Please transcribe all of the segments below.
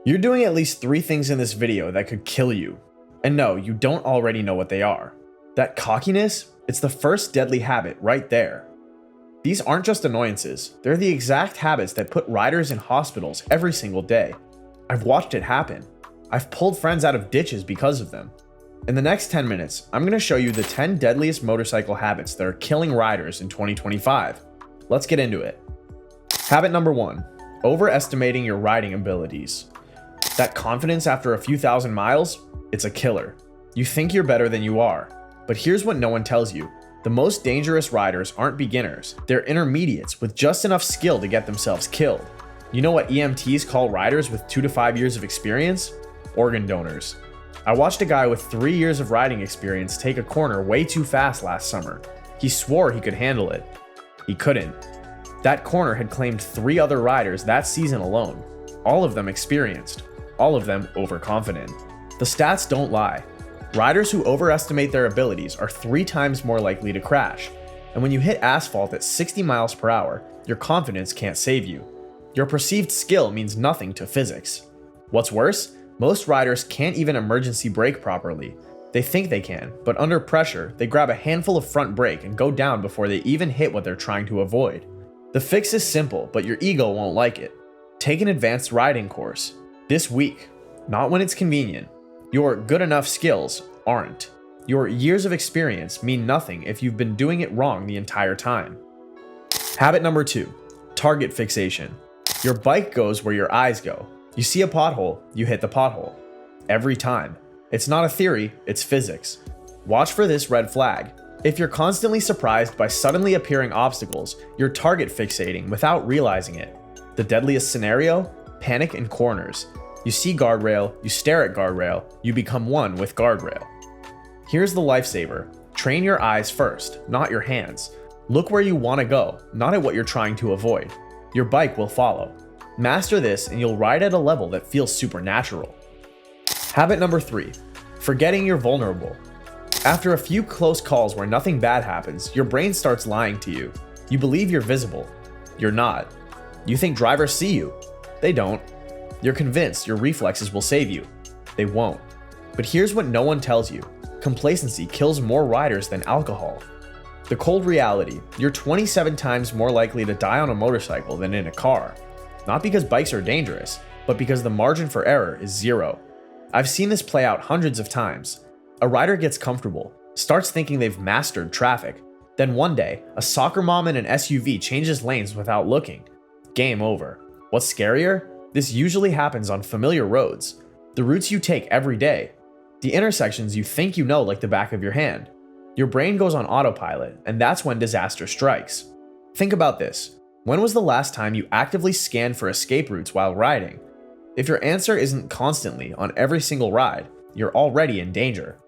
You're doing at least 3 things in this video that could kill you. And no, you don't already know what they are. That cockiness, it's the first deadly habit right there. These aren't just annoyances, they're the exact habits that put riders in hospitals every single day. I've watched it happen. I've pulled friends out of ditches because of them. In the next 10 minutes, I'm going to show you the 10 deadliest motorcycle habits that are killing riders in 2025. Let's get into it. Habit number 1, overestimating your riding abilities. That confidence after a few thousand miles, it's a killer. You think you're better than you are. But here's what no one tells you. The most dangerous riders aren't beginners, they're intermediates with just enough skill to get themselves killed. You know what EMTs call riders with 2 to 5 years of experience? Organ donors. I watched a guy with 3 years of riding experience take a corner way too fast last summer. He swore he could handle it. He couldn't. That corner had claimed 3 other riders that season alone. All of them experienced. All of them overconfident. The stats don't lie. Riders who overestimate their abilities are 3 times more likely to crash. And when you hit asphalt at 60 miles per hour, your confidence can't save you. Your perceived skill means nothing to physics. What's worse, most riders can't even emergency brake properly. They think they can, but under pressure, they grab a handful of front brake and go down before they even hit what they're trying to avoid. The fix is simple, but your ego won't like it. Take an advanced riding course. This week, not when it's convenient. Your good enough skills aren't. Your years of experience mean nothing if you've been doing it wrong the entire time. Habit number 2, target fixation. Your bike goes where your eyes go. You see a pothole, you hit the pothole. Every time. It's not a theory, it's physics. Watch for this red flag. If you're constantly surprised by suddenly appearing obstacles, you're target fixating without realizing it. The deadliest scenario? Panic in corners. You see guardrail, you stare at guardrail, you become one with guardrail. Here's the lifesaver. Train your eyes first, not your hands. Look where you want to go, not at what you're trying to avoid. Your bike will follow. Master this and you'll ride at a level that feels supernatural. Habit number 3, forgetting you're vulnerable. After a few close calls where nothing bad happens, your brain starts lying to you. You believe you're visible. You're not. You think drivers see you. They don't. You're convinced your reflexes will save you. They won't. But here's what no one tells you. Complacency kills more riders than alcohol. The cold reality, you're 27 times more likely to die on a motorcycle than in a car. Not because bikes are dangerous, but because the margin for error is 0. I've seen this play out hundreds of times. A rider gets comfortable, starts thinking they've mastered traffic. Then one day, a soccer mom in an SUV changes lanes without looking. Game over. What's scarier? This usually happens on familiar roads, the routes you take every day, the intersections you think you know like the back of your hand. Your brain goes on autopilot, and that's when disaster strikes. Think about this. When was the last time you actively scanned for escape routes while riding? If your answer isn't constantly on every single ride, you're already in danger.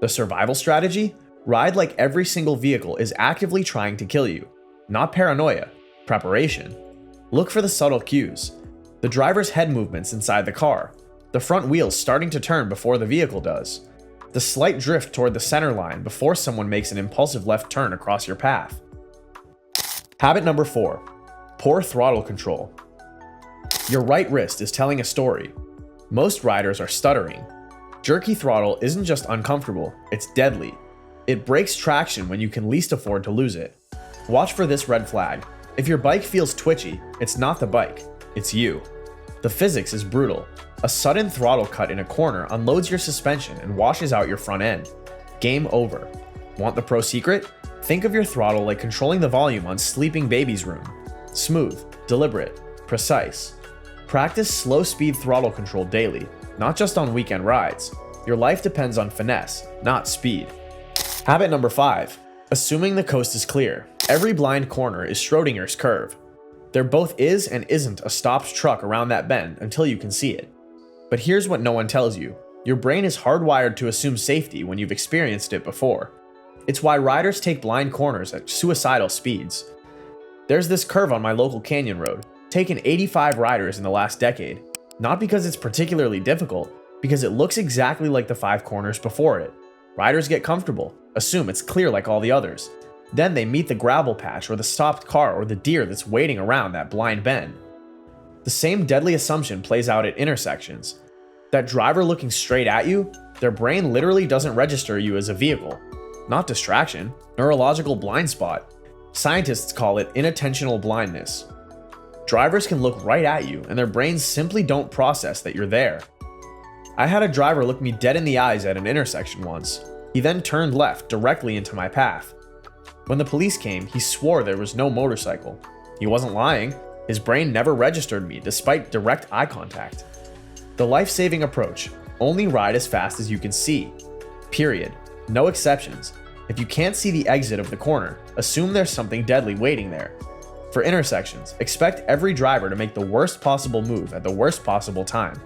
The survival strategy? Ride like every single vehicle is actively trying to kill you. Not paranoia, preparation. Look for the subtle cues. The driver's head movements inside the car. The front wheels starting to turn before the vehicle does. The slight drift toward the center line before someone makes an impulsive left turn across your path. Habit number 4, poor throttle control. Your right wrist is telling a story. Most riders are stuttering. Jerky throttle isn't just uncomfortable, it's deadly. It breaks traction when you can least afford to lose it. Watch for this red flag. If your bike feels twitchy, it's not the bike, it's you. The physics is brutal. A sudden throttle cut in a corner unloads your suspension and washes out your front end. Game over. Want the pro secret? Think of your throttle like controlling the volume on sleeping baby's room. Smooth, deliberate, precise. Practice slow speed throttle control daily, not just on weekend rides. Your life depends on finesse, not speed. Habit number 5, assuming the coast is clear. Every blind corner is Schrodinger's curve. There both is and isn't a stopped truck around that bend until you can see it. But here's what no one tells you. Your brain is hardwired to assume safety when you've experienced it before. It's why riders take blind corners at suicidal speeds. There's this curve on my local canyon road, taken 85 riders in the last decade. Not because it's particularly difficult, because it looks exactly like the 5 corners before it. Riders get comfortable, assume it's clear like all the others. Then they meet the gravel patch or the stopped car or the deer that's waiting around that blind bend. The same deadly assumption plays out at intersections. That driver looking straight at you, their brain literally doesn't register you as a vehicle. Not distraction, neurological blind spot. Scientists call it inattentional blindness. Drivers can look right at you and their brains simply don't process that you're there. I had a driver look me dead in the eyes at an intersection once. He then turned left directly into my path. When the police came, he swore there was no motorcycle. He wasn't lying. His brain never registered me despite direct eye contact. The life-saving approach: only ride as fast as you can see. Period. No exceptions. If you can't see the exit of the corner, assume there's something deadly waiting there. For intersections, expect every driver to make the worst possible move at the worst possible time.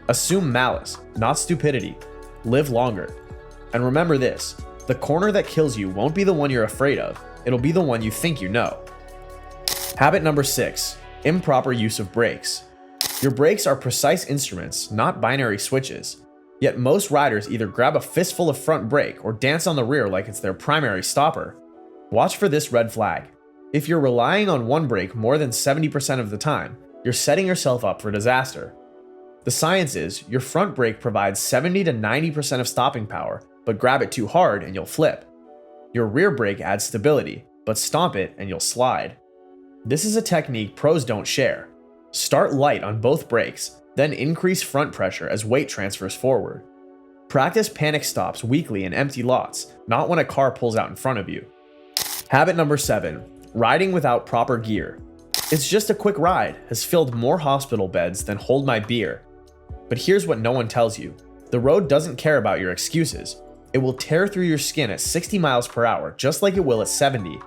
Assume malice, not stupidity. Live longer. And remember this: the corner that kills you won't be the one you're afraid of, it'll be the one you think you know. Habit number 6: improper use of brakes. Your brakes are precise instruments, not binary switches. Yet most riders either grab a fistful of front brake or dance on the rear like it's their primary stopper. Watch for this red flag. If you're relying on one brake more than 70% of the time, you're setting yourself up for disaster. The science is, your front brake provides 70 to 90% of stopping power, but grab it too hard and you'll flip. Your rear brake adds stability, but stomp it and you'll slide. This is a technique pros don't share. Start light on both brakes, then increase front pressure as weight transfers forward. Practice panic stops weekly in empty lots, not when a car pulls out in front of you. Habit number 7: riding without proper gear. It's just a quick ride has filled more hospital beds than hold my beer. But here's what no one tells you: the road doesn't care about your excuses. It will tear through your skin at 60 miles per hour, just like it will at 70.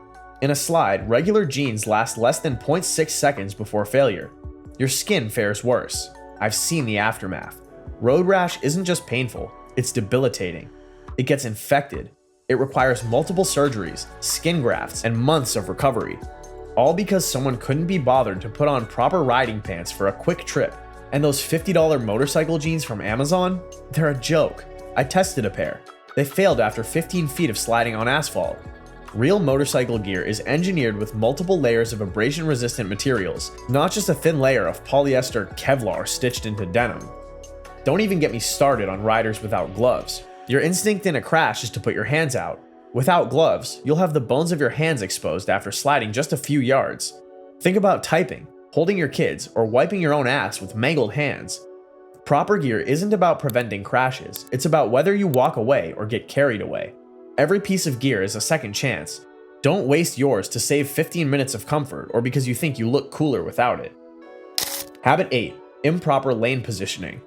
In a slide, regular jeans last less than 0.6 seconds before failure. Your skin fares worse. I've seen the aftermath. Road rash isn't just painful, it's debilitating. It gets infected. It requires multiple surgeries, skin grafts, and months of recovery. All because someone couldn't be bothered to put on proper riding pants for a quick trip. And those $50 motorcycle jeans from Amazon? They're a joke. I tested a pair. They failed after 15 feet of sliding on asphalt. Real motorcycle gear is engineered with multiple layers of abrasion-resistant materials, not just a thin layer of polyester Kevlar stitched into denim. Don't even get me started on riders without gloves. Your instinct in a crash is to put your hands out. Without gloves, you'll have the bones of your hands exposed after sliding just a few yards. Think about typing, holding your kids, or wiping your own ass with mangled hands. Proper gear isn't about preventing crashes, it's about whether you walk away or get carried away. Every piece of gear is a second chance. Don't waste yours to save 15 minutes of comfort or because you think you look cooler without it. Habit 8: improper lane positioning.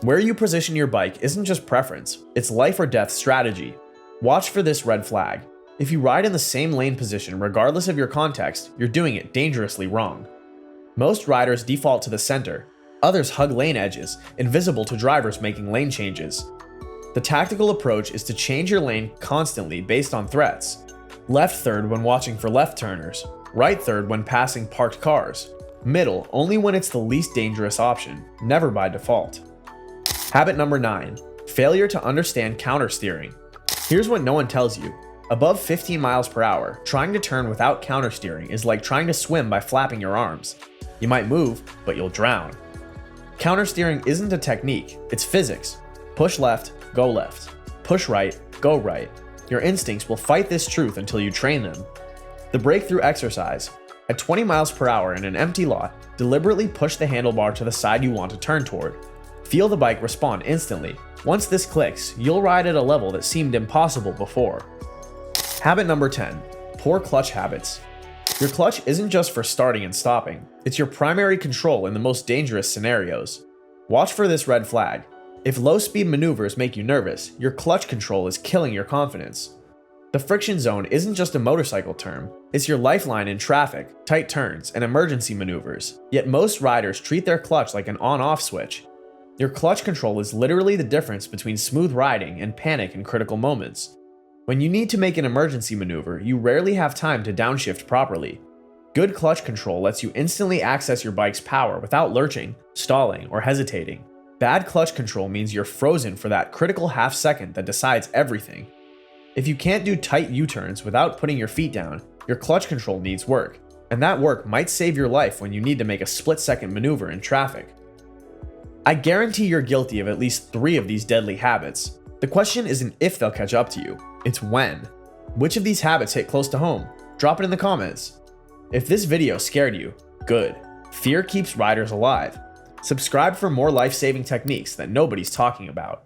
Where you position your bike isn't just preference, it's life or death strategy. Watch for this red flag. If you ride in the same lane position regardless of your context, you're doing it dangerously wrong. Most riders default to the center. Others hug lane edges, invisible to drivers making lane changes. The tactical approach is to change your lane constantly based on threats. Left third when watching for left turners, right third when passing parked cars, middle only when it's the least dangerous option, never by default. Habit number 9: failure to understand countersteering. Here's what no one tells you. Above 15 miles per hour, trying to turn without countersteering is like trying to swim by flapping your arms. You might move, but you'll drown. Countersteering isn't a technique, it's physics. Push left, go left. Push right, go right. Your instincts will fight this truth until you train them. The breakthrough exercise: at 20 miles per hour in an empty lot, deliberately push the handlebar to the side you want to turn toward. Feel the bike respond instantly. Once this clicks, you'll ride at a level that seemed impossible before. Habit number 10: poor clutch habits. Your clutch isn't just for starting and stopping, it's your primary control in the most dangerous scenarios. Watch for this red flag. If low-speed maneuvers make you nervous, your clutch control is killing your confidence. The friction zone isn't just a motorcycle term, it's your lifeline in traffic, tight turns, and emergency maneuvers. Yet most riders treat their clutch like an on-off switch. Your clutch control is literally the difference between smooth riding and panic in critical moments. When you need to make an emergency maneuver, you rarely have time to downshift properly. Good clutch control lets you instantly access your bike's power without lurching, stalling, or hesitating. Bad clutch control means you're frozen for that critical half second that decides everything. If you can't do tight U-turns without putting your feet down, your clutch control needs work, and that work might save your life when you need to make a split-second maneuver in traffic. I guarantee you're guilty of at least 3 of these deadly habits. The question isn't if they'll catch up to you, it's when. Which of these habits hit close to home? Drop it in the comments. If this video scared you, good. Fear keeps riders alive. Subscribe for more life-saving techniques that nobody's talking about.